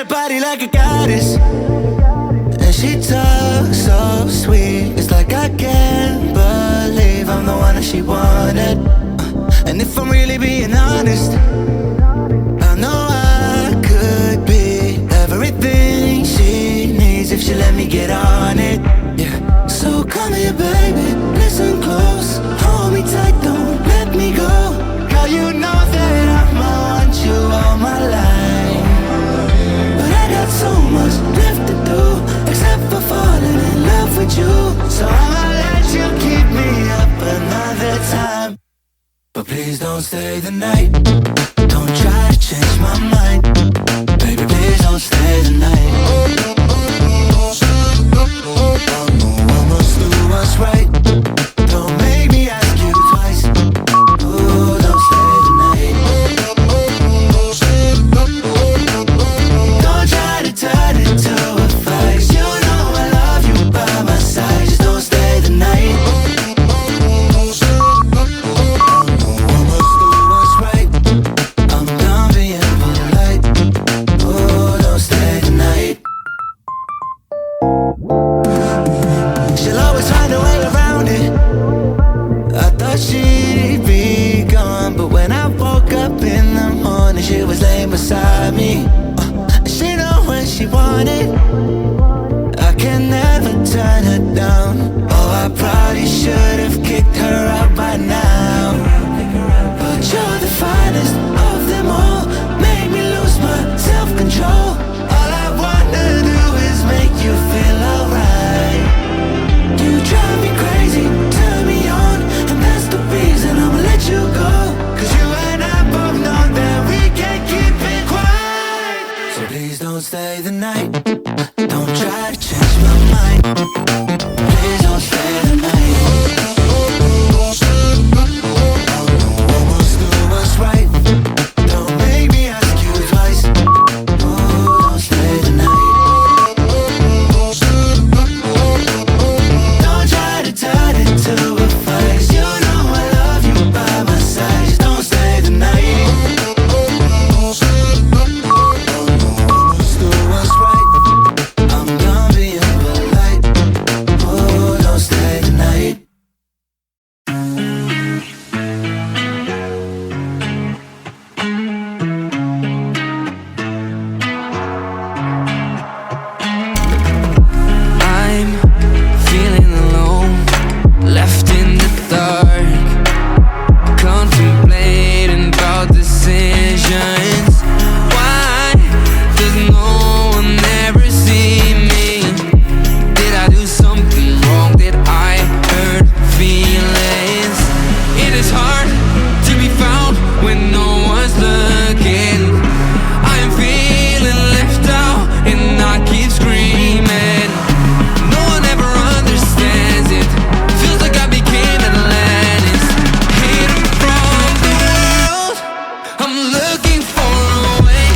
body like a goddess, and she talks so sweet. It's like I can't believe I'm the one that she wanted. And if I'm really being honest, I know I could be everything she needs if she let me get on it. Yeah. So come here, baby, listen close, hold me tight, don't let me go. Girl, you know that I'ma want you all my life, but I got so much left to do, except for falling in love with you. So I'ma let you keep me up another time, but please don't stay the night. Don't try to change my mind, baby, please don't stay the night. I must do what's right, don't make me ask you twice. Ooh, don't stay the night. Don't try to turn it to a fight. You know I love you by my side, just don't stay the night. I must do what's right, I'm done being polite. Ooh, don't stay the night. She'll always find a way around it. I thought she'd be gone, but when I woke up in the morning, she was laying beside me. She know what she wanted, I can never turn her down. Oh, I probably should've kicked her out by now, but you're the finest of them all, made me lose my self-control. All I wanna do is make you feel alright. You drive me crazy, turn me on, and that's the reason I'ma let you go. Cause you and I both know that we can't keep it quiet. So please don't stay the night, don't try to change my mind. Please don't stay the night. I must do what's right, don't make me ask you twice. Oh, don't stay the night. Don't try to turn it to a fight. You know I love you by my side, just don't stay the night. I must do what's right, I'm done being polite. Oh, don't stay the night. I'm feeling alone, left in the dark, contemplating about decisions. Why does no one ever see me? Did I do something wrong? Did I hurt feelings? It is hard to be found when no one's looking. I am feeling left out and I keep screaming. No one ever understands it. Feels like I became Atlantis, hidden from the world. I'm looking for a way.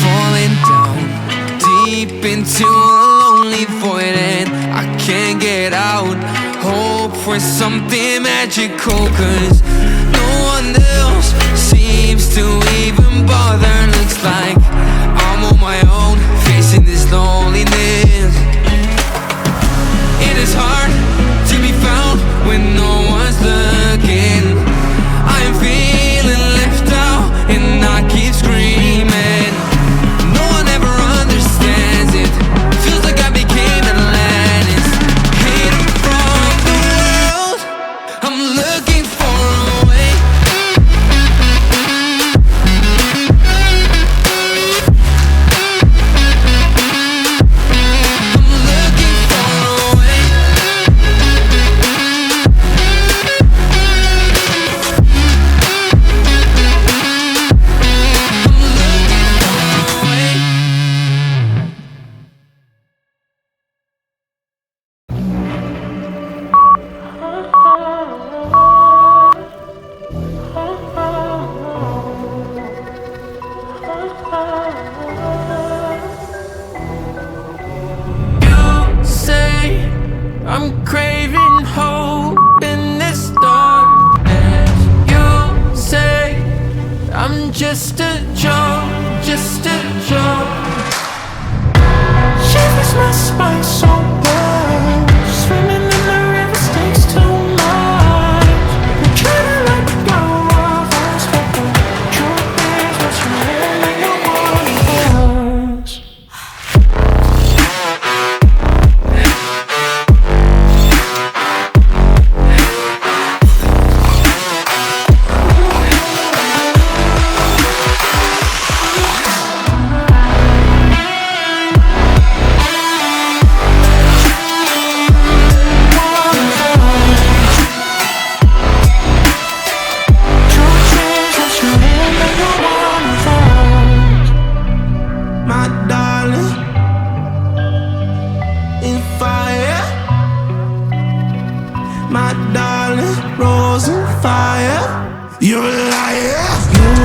Falling down deep into a lonely void and I can't get out. Hope for something magical, cause no one else seems to even bother. Looks like I'm on my own, facing this loneliness. It is hard to be found when no one's looking. I am feeling left out and I keep screaming. No one ever understands it. Feels like I became Atlantis, hidden from the world. I'm looking for a way. my darling, rose and fire. You're a liar.